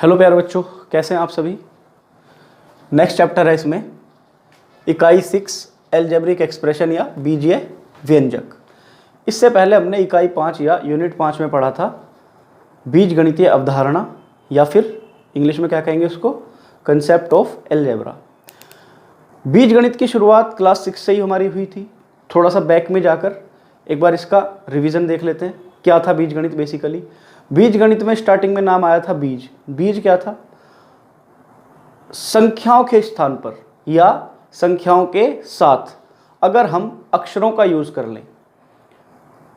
Hello प्यारे बच्चों, कैसे हैं आप सभी। नेक्स्ट चैप्टर है इसमें इकाई 6 एल्जेब्रिक एक्सप्रेशन या बीजीय व्यंजक। इससे पहले हमने इकाई 5 या यूनिट 5 में पढ़ा था बीजगणितीय अवधारणा या फिर इंग्लिश में क्या कहेंगे उसको, कंसेप्ट ऑफ एल्जेब्रा। बीजगणित की शुरुआत क्लास 6 से ही हमारी हुई थी। थोड़ा सा बैक में जाकर एक बार इसका रिवीजन देख लेते हैं। क्या था बीजगणित? बेसिकली बीजगणित में स्टार्टिंग में नाम आया था बीज। बीज क्या था? संख्याओं के स्थान पर या संख्याओं के साथ अगर हम अक्षरों का यूज कर लें,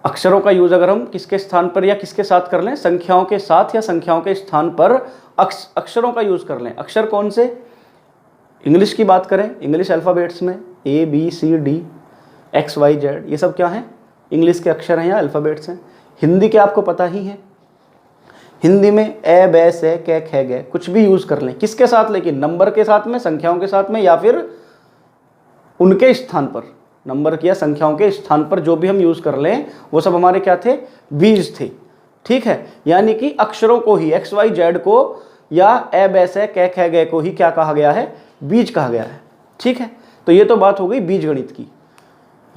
अक्षरों का यूज अगर हम किसके स्थान पर या किसके साथ कर लें, संख्याओं के साथ या संख्याओं के स्थान पर अक्षरों का यूज कर लें। अक्षर कौन से? इंग्लिश की बात करें, इंग्लिश अल्फ़ाबेट्स में ABCD XYZ ये सब क्या हैं? इंग्लिश के अक्षर हैं या अल्फ़ाबेट्स हैं। हिंदी के आपको पता ही है, हिंदी में ए बै से कै ख ग कुछ भी यूज कर लें, किसके साथ? लेकिन नंबर के साथ में, संख्याओं के साथ में, या फिर उनके स्थान पर, नंबर या संख्याओं के स्थान पर जो भी हम यूज कर लें वो सब हमारे क्या थे? बीज थे। ठीक है, यानी कि अक्षरों को ही XYZ को या ए बै से कै ख ग को ही क्या कहा गया है? बीज कहा गया है। ठीक है, तो ये तो बात हो गई बीजगणित की।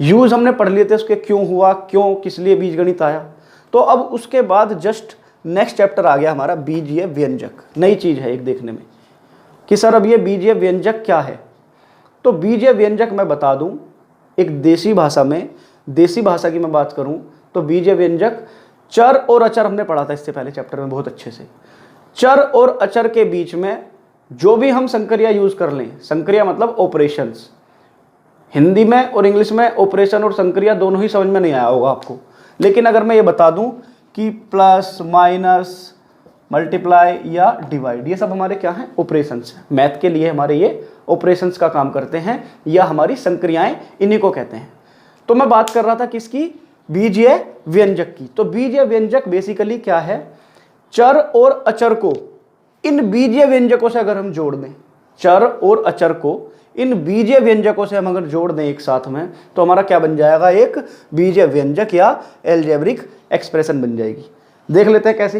यूज हमने पढ़ लिए थे उसके, क्यों हुआ, क्यों किस लिए बीजगणित आया। तो अब उसके बाद जस्ट नेक्स्ट चैप्टर आ गया हमारा बीजीय व्यंजक। नई चीज है एक देखने में कि सर अब ये बीजीय व्यंजक क्या है। तो बीजीय व्यंजक मैं बता दूं एक देसी भाषा में, देसी भाषा की मैं बात करूं तो बीजीय व्यंजक चर और अचर हमने पढ़ा था इससे पहले चैप्टर में बहुत अच्छे से। चर और अचर के बीच में जो भी हम संक्रिया यूज कर लें, संक्रिया मतलब ऑपरेशंस, हिंदी में और इंग्लिश में ऑपरेशन और संक्रिया दोनों ही समझ में नहीं आया होगा आपको। लेकिन अगर मैं ये बता दूं कि प्लस, माइनस, मल्टीप्लाई या डिवाइड ये सब हमारे क्या हैं? ऑपरेशंस हैं। मैथ के लिए हमारे ये ऑपरेशंस का काम करते हैं या हमारी संक्रियाएं, इन्हीं को कहते हैं। तो मैं बात कर रहा था किसकी? बीजीय व्यंजक की। तो बीजीय व्यंजक बेसिकली क्या है? चर और अचर को इन बीजीय व्यंजकों से अगर हम जोड़ दें, चर और अचर को इन बीजीय व्यंजकों से हम अगर जोड़ दें एक साथ में, तो हमारा क्या बन जाएगा? एक बीजीय व्यंजक या एल्जेब्रिक एक्सप्रेशन बन जाएगी। देख लेते हैं कैसे,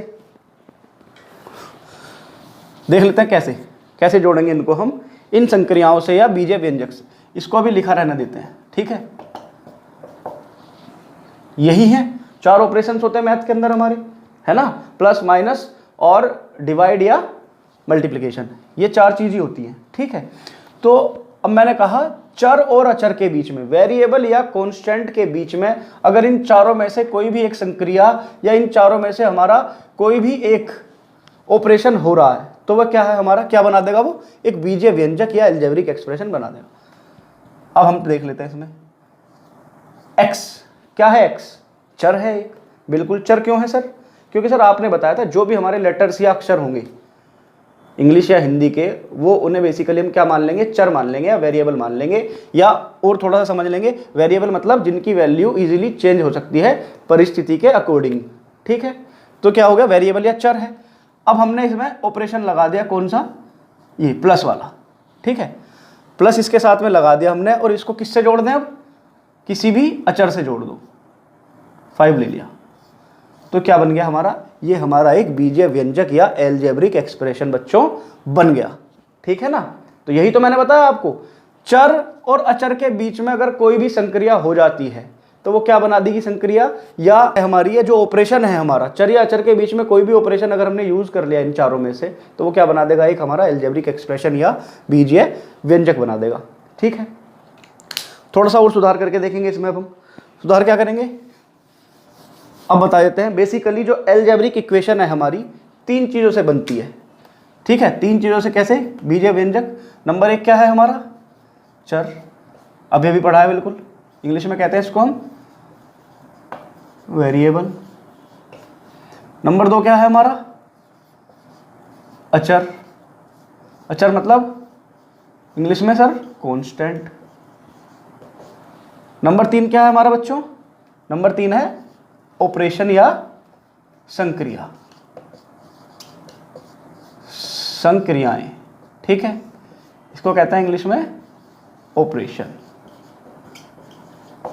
देख लेते हैं कैसे कैसे जोड़ेंगे इनको हम इन संक्रियाओं से या बीजीय व्यंजक से। इसको अभी लिखा रहने देते हैं। ठीक है, यही है, 4 ऑपरेशंस होते हैं मैथ के अंदर हमारे, है ना? प्लस, माइनस और डिवाइड या मल्टीप्लिकेशन, ये 4 चीजें होती हैं। ठीक है, तो अब मैंने कहा चर और अचर के बीच में, वेरिएबल या कांस्टेंट के बीच में अगर इन चारों में से कोई भी एक संक्रिया या इन चारों में से हमारा कोई भी एक ऑपरेशन हो रहा है तो वह क्या है हमारा? क्या बना देगा? वो एक बीजीय व्यंजक या एल्जेब्रिक एक्सप्रेशन बना देगा। अब हम देख लेते हैं इसमें x क्या है? x चर है एक। बिल्कुल चर क्यों है सर? क्योंकि सर आपने बताया था जो भी हमारे लेटर्स या अक्षर होंगे इंग्लिश या हिंदी के, वो उन्हें बेसिकली हम क्या मान लेंगे? चर मान लेंगे या वेरिएबल मान लेंगे, या और थोड़ा सा समझ लेंगे, वेरिएबल मतलब जिनकी वैल्यू इजीली चेंज हो सकती है परिस्थिति के अकॉर्डिंग। ठीक है, तो क्या हो गया? वेरिएबल या चर है। अब हमने इसमें ऑपरेशन लगा दिया, कौन सा? ये प्लस वाला। ठीक है, प्लस इसके साथ में लगा दिया हमने, और इसको किससे जोड़ दें? अब किसी भी अचर से जोड़ दो। 5 ले लिया तो क्या बन गया हमारा? ये हमारा एक बीजीय व्यंजक या एल्जेब्रिक एक्सप्रेशन बच्चों बन गया। ठीक है ना? तो यही तो मैंने बताया आपको, चर और अचर के बीच में अगर कोई भी संक्रिया हो जाती है तो वो क्या बना देगी संक्रिया, या हमारी ये जो ऑपरेशन है हमारा चर या अचर के बीच में कोई भी ऑपरेशन अगर हमने यूज कर लिया इन चारों में से, तो वो क्या बना देगा? एक हमारा एल्जेब्रिक एक्सप्रेशन या बीजीय व्यंजक बना देगा। ठीक है, थोड़ा सा और सुधार करके देखेंगे इसमें। अब हम सुधार क्या करेंगे अब बता देते हैं। बेसिकली जो एल्जेब्रिक इक्वेशन है हमारी 3 चीजों से बनती है। ठीक है, 3 चीजों से कैसे बीजीय व्यंजक? नंबर 1 क्या है हमारा? चर, अभी अभी पढ़ा है बिल्कुल, इंग्लिश में कहते हैं इसको हम वेरिएबल। नंबर 2 क्या है हमारा? अचर। अचर मतलब इंग्लिश में सर कांस्टेंट। नंबर 3 क्या है हमारा बच्चों? नंबर 3 है ऑपरेशन या संक्रिया, संक्रियाएं। ठीक है, इसको कहते हैं इंग्लिश में ऑपरेशन,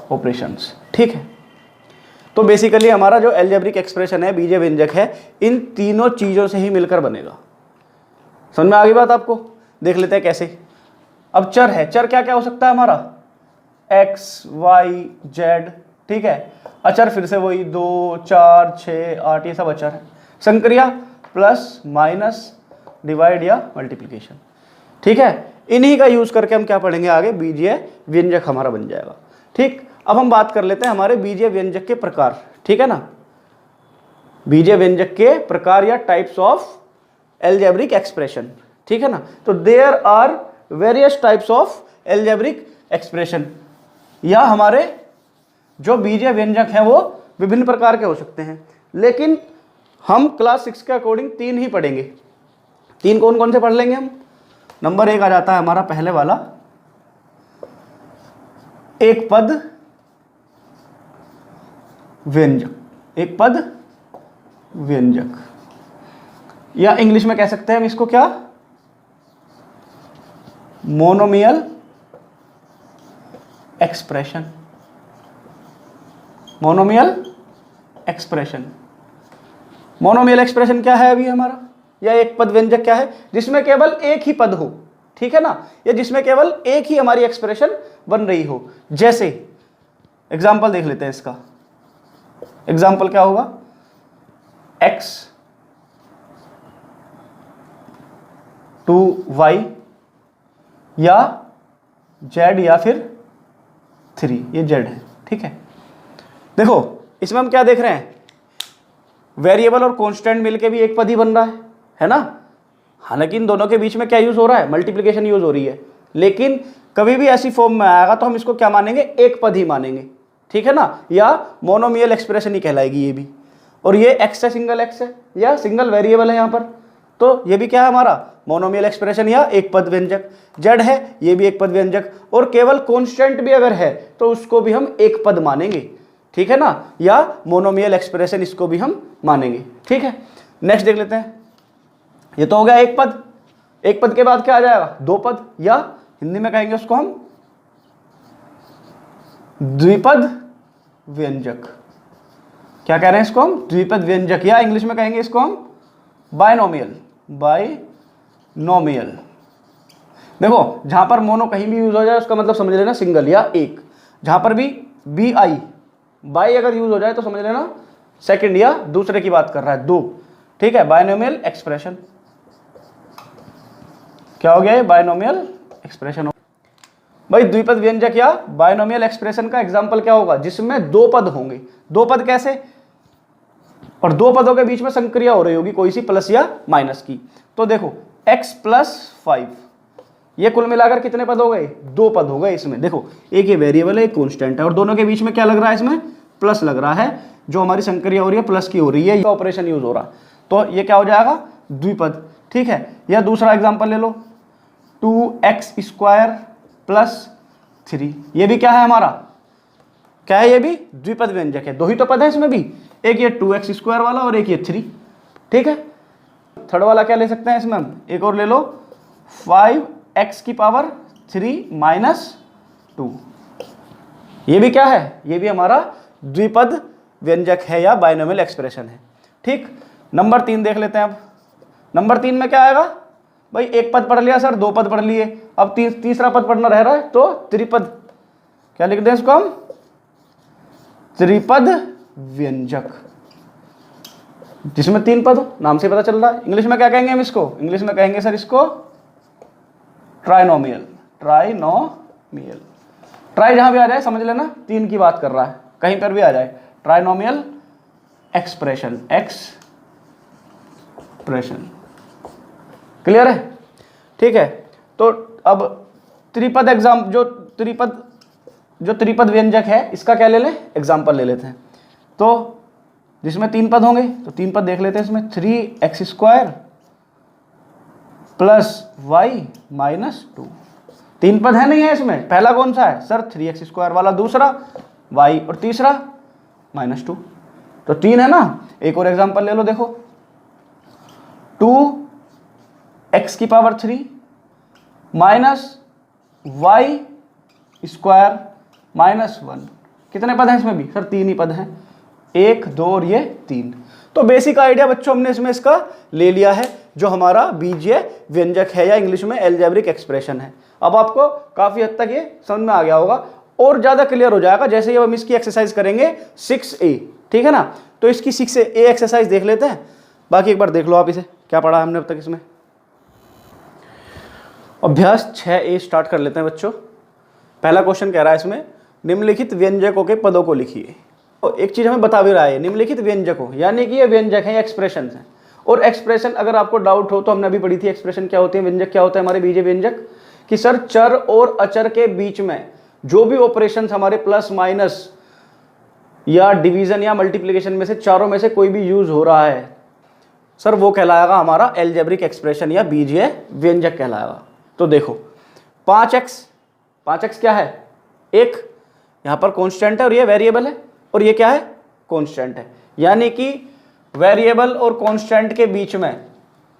ऑपरेशंस। ठीक है, तो बेसिकली हमारा जो एल्जेब्रिक एक्सप्रेशन है, बीजीय व्यंजक है, इन तीनों चीजों से ही मिलकर बनेगा। समझ में आ गई बात आपको? देख लेते हैं कैसे। अब चर है, चर क्या क्या हो सकता है हमारा, एक्स वाई जेड, ठीक है। अचर फिर से वही 2 4 6 8 ये सब अचर है। संक्रिया प्लस माइनस डिवाइड या मल्टीप्लिकेशन, ठीक है। इन्हीं का यूज करके हम क्या पढ़ेंगे आगे, बीजीय व्यंजक हमारा बन जाएगा, ठीक। अब हम बात कर लेते हैं हमारे बीजीय व्यंजक के प्रकार, ठीक है ना। बीजीय व्यंजक के प्रकार या टाइप्स ऑफ एल्जेब्रिक एक्सप्रेशन, ठीक है ना। तो there are various types of algebraic expression, या हमारे जो बीजीय व्यंजक हैं वो विभिन्न प्रकार के हो सकते हैं, लेकिन हम क्लास 6 के अकॉर्डिंग 3 ही पढ़ेंगे। 3 कौन कौन से पढ़ लेंगे हम? नंबर 1 आ जाता है हमारा पहले वाला, एक पद व्यंजक। एक पद व्यंजक, या इंग्लिश में कह सकते हैं हम इसको क्या, monomial expression. Monomial expression, monomial expression क्या है अभी हमारा, या एक पद व्यंजक क्या है, जिसमें केवल एक ही पद हो, ठीक है ना, या जिसमें केवल एक ही हमारी एक्सप्रेशन बन रही हो। जैसे एग्जाम्पल देख लेते हैं इसका। एग्जाम्पल क्या होगा, x टू y या z या फिर 3, ये z है, ठीक है। देखो इसमें हम क्या देख रहे हैं, वेरिएबल और कांस्टेंट मिलके भी एक पद ही बन रहा है ना। हालांकि इन दोनों के बीच में क्या यूज हो रहा है, मल्टीप्लिकेशन यूज हो रही है, लेकिन कभी भी ऐसी फॉर्म में आएगा तो हम इसको क्या मानेंगे, एक पद ही मानेंगे, ठीक है ना, या मोनोमियल एक्सप्रेशन ही कहलाएगी ये भी। और ये x है, सिंगल x है या सिंगल वेरिएबल है यहाँ पर, तो ये भी क्या है हमारा मोनोमियल एक्सप्रेशन या एक पद व्यंजक। z है, ये भी एक पद व्यंजक, और केवल कांस्टेंट भी अगर है तो उसको भी हम एक पद मानेंगे, ठीक है ना, या मोनोमियल एक्सप्रेशन इसको भी हम मानेंगे, ठीक है। नेक्स्ट देख लेते हैं, ये तो हो गया एक पद। एक पद के बाद क्या आ जाएगा, दो पद, या हिंदी में कहेंगे उसको हम द्विपद व्यंजक। क्या कह रहे हैं इसको हम, द्विपद व्यंजक, या इंग्लिश में कहेंगे इसको हम बायनोमियल। बायनोमियल, देखो जहां पर मोनो कहीं भी यूज हो जाए उसका मतलब समझ लेना सिंगल या एक, जहां पर भी बी आई बाई अगर यूज हो जाए तो समझ लेना सेकंड या दूसरे की बात कर रहा है, दो, ठीक है। बायनोमियल एक्सप्रेशन क्या हो गया, बायनोमियल एक्सप्रेशन। भाई द्विपद व्यंजक या बायनोमियल एक्सप्रेशन का एग्जांपल क्या होगा, जिसमें दो पद होंगे। दो पद कैसे, और दो पदों के बीच में संक्रिया हो रही होगी कोई सी प्लस या माइनस की। तो देखो x प्लस 5, ये कुल मिलाकर कितने पद हो गए, दो पद हो गए इसमें। देखो एक ये वेरिएबल है, एक कांस्टेंट है, और दोनों के बीच में क्या लग रहा है, इसमें प्लस लग रहा है, जो हमारी संक्रिया हो रही है प्लस की हो रही है, ये ऑपरेशन यूज हो रहा, तो ये क्या हो जाएगा, द्विपद, ठीक है। या दूसरा एग्जाम्पल ले लो, 2x² प्लस 3, ये भी क्या है हमारा, क्या है, ये भी द्विपद व्यंजक है। दो ही तो पद है इसमें भी, एक ये 2x² वाला और एक ये 3, ठीक है। थर्ड वाला क्या ले सकते हैं इसमें हम, एक और ले लो, 5x³ माइनस 2, ये भी क्या है, ये भी हमारा द्विपद व्यंजक है या बायनोमियल एक्सप्रेशन है, ठीक। नंबर 3 देख लेते हैं अब। नंबर 3 में क्या आएगा भाई, एक पद पढ़ लिया सर, दो पद पढ़ लिए, अब तीसरा पद पढ़ना रह रहा है, तो त्रिपद, क्या लिख दें इसको हम, त्रिपद व्यंजक, जिसमें 3 पद हो, नाम से पता चल रहा है। इंग्लिश में क्या कहेंगे हम इसको, इंग्लिश में कहेंगे सर इसको ट्राइनोमियल। ट्राइनोमियल, ट्राई जहां भी आ जाए समझ लेना 3 की बात कर रहा है, कहीं पर भी आ जाए, ट्राइनोमियल एक्सप्रेशन। एक्सप्रेशन क्लियर है, ठीक है। तो अब त्रिपद जो त्रिपद व्यंजक है, इसका क्या ले लें, एग्जाम्पल ले लेते हैं। तो जिसमें 3 पद होंगे, तो 3 पद देख लेते हैं इसमें, 3x² प्लस y माइनस 2, 3 पद है नहीं है इसमें, पहला कौन सा है सर, 3x² वाला, दूसरा y और तीसरा -2, तो 3 है ना। एक और एग्जाम्पल ले लो, देखो 2x³ माइनस y² माइनस 1, कितने पद हैं इसमें भी सर, 3 ही पद हैं, 1 2 और ये 3। तो बेसिक आइडिया बच्चों हमने इसमें इसका ले लिया है जो हमारा बीजीय व्यंजक है या इंग्लिश में अलजेब्रिक एक्सप्रेशन है। अब आपको काफ़ी हद तक ये समझ में आ गया होगा और ज़्यादा क्लियर हो जाएगा जैसे ही हम इसकी एक्सरसाइज करेंगे 6A, ठीक है ना। तो इसकी 6A एक्सरसाइज देख लेते हैं, बाकी एक बार देख लो आप इसे क्या पढ़ा हमने अब तक इसमें। अभ्यास 6A स्टार्ट कर लेते हैं बच्चों। पहला क्वेश्चन कह रहा है इसमें निम्नलिखित व्यंजकों के पदों को लिखिए। तो एक चीज़ हमें बता भी रहा है, निम्नलिखित व्यंजकों यानी कि ये व्यंजक हैं, एक्सप्रेशन हैं। और एक्सप्रेशन अगर आपको डाउट हो तो हमने अभी पढ़ी थी एक्सप्रेशन क्या होती है, व्यंजक क्या होता है हमारे बीजीय व्यंजक, कि सर चर और अचर के बीच में जो भी ऑपरेशंस हमारे प्लस माइनस या डिवीजन या मल्टीप्लिकेशन में से चारों में से कोई भी यूज हो रहा है सर वो कहलाएगा हमारा अलजेब्रिक एक्सप्रेशन या बीजीय व्यंजक कहलाएगा। तो देखो 5x क्या है, एक यहाँ पर कांस्टेंट है और ये वेरिएबल है, और ये क्या है कांस्टेंट है, यानी कि वेरिएबल और कांस्टेंट के बीच में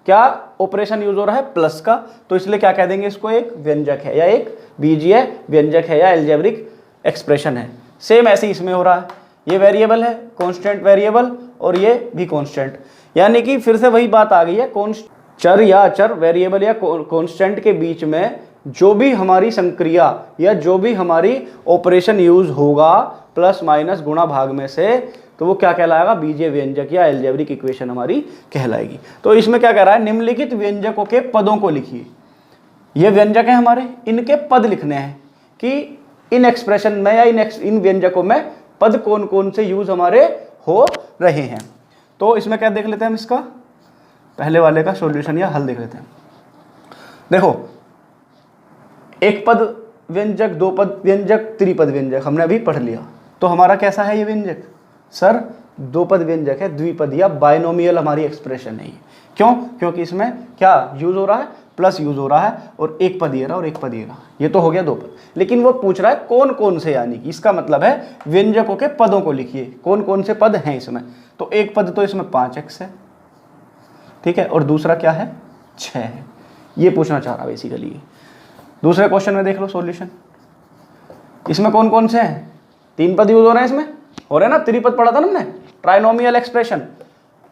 क्या ऑपरेशन यूज हो रहा है प्लस का, तो इसलिए क्या कह देंगे इसको एक व्यंजक है या एक बीजीय व्यंजक है या अलजेब्रिक एक्सप्रेशन है। सेम ऐसे इसमें हो रहा है, ये वेरिएबल है कांस्टेंट वेरिएबल और ये भी कांस्टेंट, यानी कि फिर से वही बात आ गई है, चर या अचर वेरिएबल या कांस्टेंट के बीच में जो भी हमारी संक्रिया या जो भी हमारी ऑपरेशन यूज होगा प्लस माइनस गुणा भाग में से, तो वो क्या कहलाएगा बीजीय व्यंजक या अलजेब्रिक इक्वेशन हमारी कहलाएगी। तो इसमें क्या कह रहा है, निम्नलिखित व्यंजकों के पदों को लिखिए। ये व्यंजक है हमारे, इनके पद लिखने हैं कि इन एक्सप्रेशन में या इन व्यंजकों में पद कौन कौन से यूज हमारे हो रहे हैं। तो इसमें क्या देख लेते हैं हम, इसका पहले वाले का सॉल्यूशन या हल देख लेते हैं। देखो एक पद व्यंजक, दो पद व्यंजक, त्रिपद व्यंजक हमने अभी पढ़ लिया। तो हमारा कैसा है ये व्यंजक, सर दो पद व्यंजक है, द्विपद या बाइनोमियल हमारी एक्सप्रेशन है ये। क्यों, क्योंकि इसमें क्या यूज हो रहा है, प्लस यूज हो रहा है और एक पद ये रहा और एक पद ये रहा, ये तो हो गया दो पद। लेकिन वो पूछ रहा है कौन कौन से, यानी कि इसका मतलब है व्यंजकों के पदों को लिखिए, कौन कौन से पद हैं इसमें। तो एक पद तो इसमें 5x है, ठीक है, और दूसरा क्या है 6 है, ये पूछना चाह रहा बेसिकली। दूसरे क्वेश्चन में देख लो सॉल्यूशन, इसमें कौन कौन से हैं, 3 पद यूज हो रहे हैं इसमें, हो रहे हैं ना, त्रिपद पढ़ा था ना हमने, ट्राइनोमियल एक्सप्रेशन,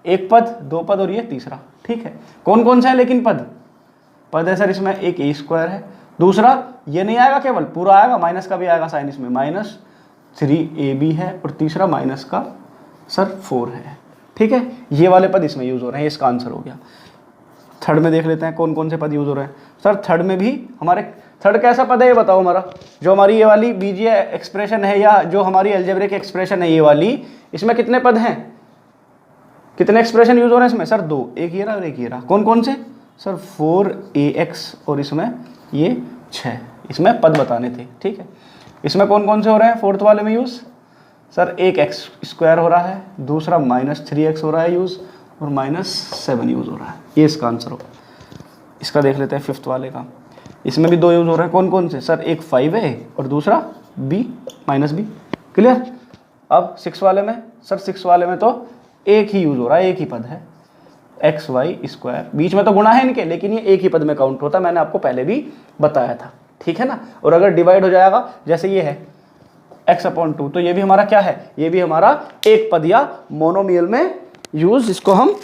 एक पद दो पद और ये तीसरा, ठीक है। कौन कौन से हैं लेकिन पद है सर इसमें एक a² है, दूसरा ये नहीं आएगा केवल पूरा आएगा, माइनस का भी आएगा साइन इसमें, -3ab है, और तीसरा माइनस का सर 4 है, ठीक है। ये वाले पद इसमें यूज हो रहे हैं, इसका आंसर हो गया। थर्ड में देख लेते हैं कौन कौन से पद यूज हो रहे हैं। सर थर्ड में भी हमारे, थर्ड कैसा पद है ये बताओ हमारा, जो हमारी ये वाली बीजीय एक्सप्रेशन है या जो हमारी अलजेब्रिक एक्सप्रेशन है ये वाली, इसमें कितने पद हैं, कितने एक्सप्रेशन यूज हो रहे हैं इसमें, सर 2, एक ये रहा और एक ये रहा। कौन कौन से, सर 4ax और इसमें ये 6, इसमें पद बताने थे, ठीक है। इसमें कौन कौन से हो रहे हैं फोर्थ वाले में यूज, सर एक x² हो रहा है, दूसरा -3x हो रहा है यूज, और -7 यूज हो रहा है, ये इसका आंसर होगा। इसका देख लेते हैं फिफ्थ वाले का, इसमें भी 2 यूज हो रहे हैं, कौन कौन से, सर एक 5 है और दूसरा b, -b, क्लियर। अब 6 वाले में, सर 6 वाले में तो एक ही यूज हो रहा है, एक ही पद है xy², बीच में तो गुणा है इनके, लेकिन ये एक ही पद में काउंट होता है, मैंने आपको पहले भी बताया था, ठीक है ना। और अगर डिवाइड हो जाएगा जैसे ये है x/2, तो ये भी हमारा क्या है, ये भी हमारा एक पद या मोनोमियल में यूज, इसको हम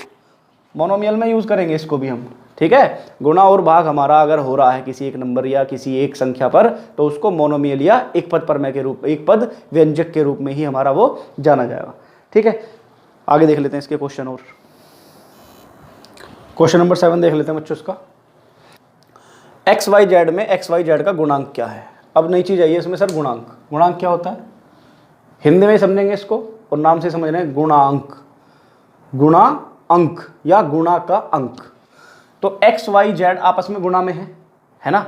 मोनोमियल में यूज करेंगे इसको भी हम, ठीक है। गुणा और भाग हमारा अगर हो रहा है किसी एक नंबर या किसी एक संख्या पर, तो उसको मोनोमियल या एक पद परमेय के रूप, एक पद व्यंजक के रूप में ही हमारा वो जाना जाएगा, ठीक है। आगे देख लेते हैं इसके क्वेश्चन, और क्वेश्चन नंबर 7 देख लेते हैं बच्चों इसका। XYZ में XYZ का गुणांक क्या है। अब नई चीज आई है इसमें सर, गुणांक। गुणांक क्या होता है, हिंदी में समझेंगे इसको और नाम से समझ रहे हैं, गुणांक, गुणा अंक या गुणा का अंक। तो XYZ आपस में गुणा में है ना।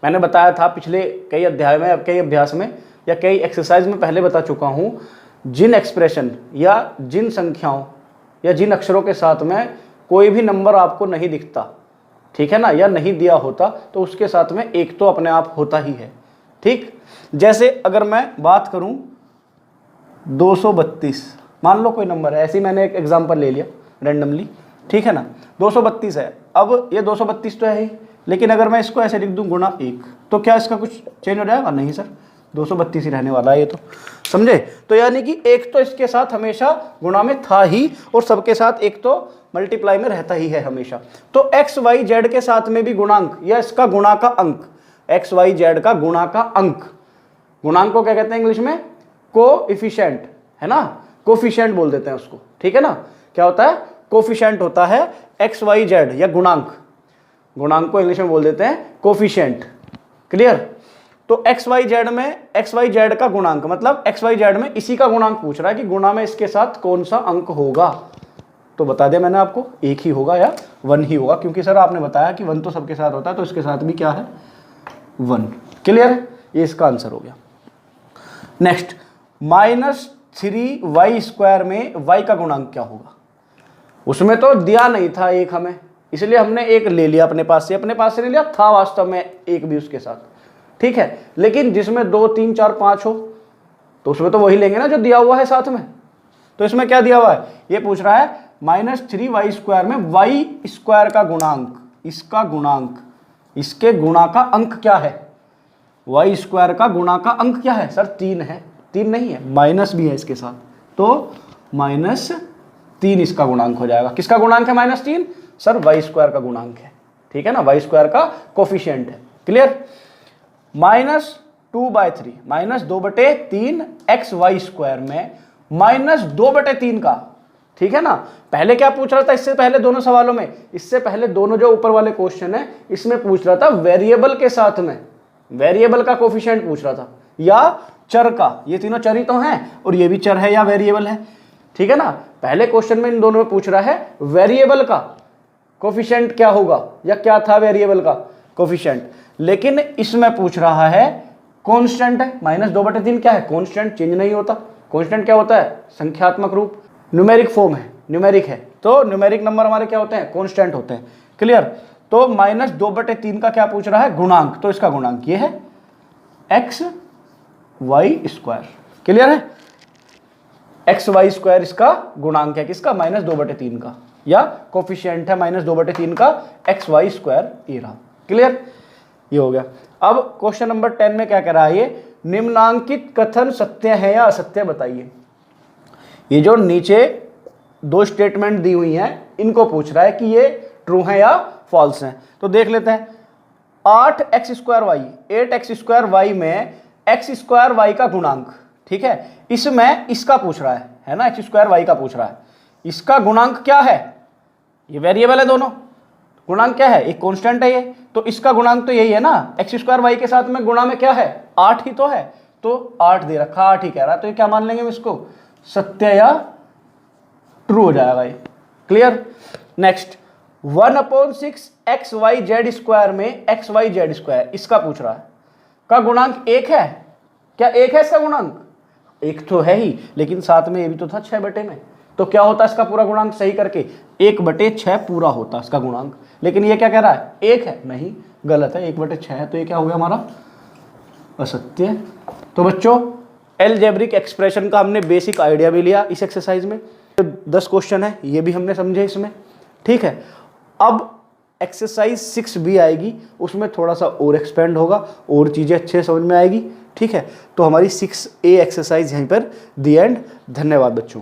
मैंने बताया था पिछले कई अध्याय में, कई अभ्यास में या कई एक्सरसाइज में पहले बता चुका हूं, जिन एक्सप्रेशन या जिन संख्याओं या जिन अक्षरों के साथ में कोई भी नंबर आपको नहीं दिखता, ठीक है ना, या नहीं दिया होता, तो उसके साथ में एक तो अपने आप होता ही है, ठीक। जैसे अगर मैं बात करूं 232, मान लो कोई नंबर है, ऐसे ही मैंने एक एग्जांपल ले लिया रैंडमली, ठीक है ना, 232 है। अब ये 232 तो है ही, लेकिन अगर मैं इसको ऐसे लिख दूं गुणा 1, तो क्या इसका कुछ चेंज हो जाएगा, नहीं सर, 232 ही रहने वाला है ये, तो समझे। तो यानी कि एक तो इसके साथ हमेशा गुणा में था ही, और सबके साथ एक तो मल्टीप्लाई में रहता ही है हमेशा। तो एक्स वाई जेड के साथ में भी गुणांक या इसका गुणा का अंक, एक्स वाई जेड का गुणा का अंक, गुणांक को क्या कहते हैं इंग्लिश में? कोएफिशिएंट, है ना, कोफिशिएंट बोल देते हैं उसको, ठीक है ना। क्या होता है? कोफिशिएंट होता है एक्स वाई जेड या गुणांक, गुणांक को इंग्लिश में बोल देते हैं कोफिशिएंट। क्लियर? तो एक्स वाई जेड में एक्स वाई जेड का गुणांक मतलब एक्स वाई जेड में इसी का गुणांक पूछ रहा है कि गुणा में इसके साथ कौन सा अंक होगा। तो बता दिया मैंने आपको, एक ही होगा या 1 ही होगा, क्योंकि सर आपने बताया कि 1 तो सबके साथ होता है, तो इसके साथ भी क्या है? 1। क्लियर है? ये इसका आंसर हो गया। नेक्स्ट, -3y² में y का गुणांक क्या होगा? उसमें तो दिया नहीं था एक हमें, इसलिए हमने एक ले लिया अपने पास से ले लिया, था वास्तव में एक भी उसके साथ, ठीक है। लेकिन जिसमें 2 3 4 5 हो तो उसमें तो वही लेंगे ना जो दिया हुआ है साथ में। तो इसमें क्या दिया हुआ है? ये पूछ रहा है -3y² में y² का गुणांक, इसका गुणांक, इसके गुणा का अंक क्या है? y² का गुणा का अंक क्या है? सर 3 है, 3 नहीं है, माइनस भी है इसके साथ, तो -3 इसका गुणांक हो जाएगा। किसका गुणांक है -3? सर y² का गुणांक है, ठीक है ना, y² का कोफिशिएंट है। क्लियर? -2/3 -2/3 xy² में -2/3 का, ठीक है ना। पहले क्या पूछ रहा था? इससे पहले दोनों सवालों में, इससे पहले दोनों जो ऊपर वाले क्वेश्चन है इसमें पूछ रहा था वेरिएबल के साथ में, वेरिएबल का कोफिशिएंट पूछ रहा था या चर का। ये तीनों चर ही तो हैं और ये भी चर है या वेरिएबल है, ठीक है ना। पहले क्वेश्चन में इन दोनों में पूछ रहा है वेरिएबल का कोफिशिएंट क्या होगा या क्या था वेरिएबल का कोफिशिएंट, लेकिन इसमें पूछ रहा है कांस्टेंट है। -2/3 क्या है? कांस्टेंट, चेंज नहीं होता। कांस्टेंट क्या होता है? संख्यात्मक रूप, न्यूमेरिक फॉर्म है, न्यूमेरिक है, तो न्यूमेरिक नंबर हमारे क्या होते हैं? कांस्टेंट होते हैं। क्लियर? तो -2/3 का क्या पूछ रहा है? गुणांक, तो इसका गुणांक ये है xy²। क्लियर है? xy² इसका गुणांक है, किसका? -2/3 का, या कोफिशिएंट है -2/3 का xy², ये रहा। क्लियर? ये हो गया। अब क्वेश्चन नंबर 10 में क्या कह रहा है? ये निम्नांकित कथन सत्य है या असत्य बताइए। ये जो नीचे 2 स्टेटमेंट दी हुई हैं इनको पूछ रहा है कि ये ट्रू है या फॉल्स है। तो देख लेते हैं। 8x² में x² का गुणांक, ठीक है, इसमें इसका पूछ रहा है ना, x² का पूछ रहा है, इसका गुणांक क्या है? ये वेरिएबल है दोनों, गुणांक क्या है? एक कांस्टेंट है ये, तो इसका गुणांक तो यही है ना, x² के साथ में गुणा में क्या है? 8 ही तो है, तो 8 दे रखा, 8 ही कह रहा है, तो ये क्या मान लेंगे हम इसको? सत्य या ट्रू हो जाएगा ये। क्लियर? नेक्स्ट, 1/6 xyz² में xyz² इसका पूछ रहा है, का गुणांक 1 है क्या? 1 है इसका गुणांक? 1 तो है ही, लेकिन साथ में ये भी तो था 6 में, तो क्या होता है इसका पूरा गुणांक सही करके? 1/6 पूरा होता इसका गुणांक, लेकिन ये क्या कह रहा है? 1 है, नहीं, गलत है, 1/6 है, तो ये क्या हो गया हमारा? असत्य। तो बच्चों एलजेब्रिक एक्सप्रेशन का हमने बेसिक आइडिया भी लिया इस एक्सरसाइज में। 10 क्वेश्चन है, ये भी हमने समझे इसमें, ठीक है। अब एक्सरसाइज 6 भी आएगी, उसमें थोड़ा सा और एक्सपेंड होगा और चीज़ें अच्छे समझ में आएगी, ठीक है। तो हमारी 6A एक्सरसाइज यहीं पर दी एंड। धन्यवाद बच्चों।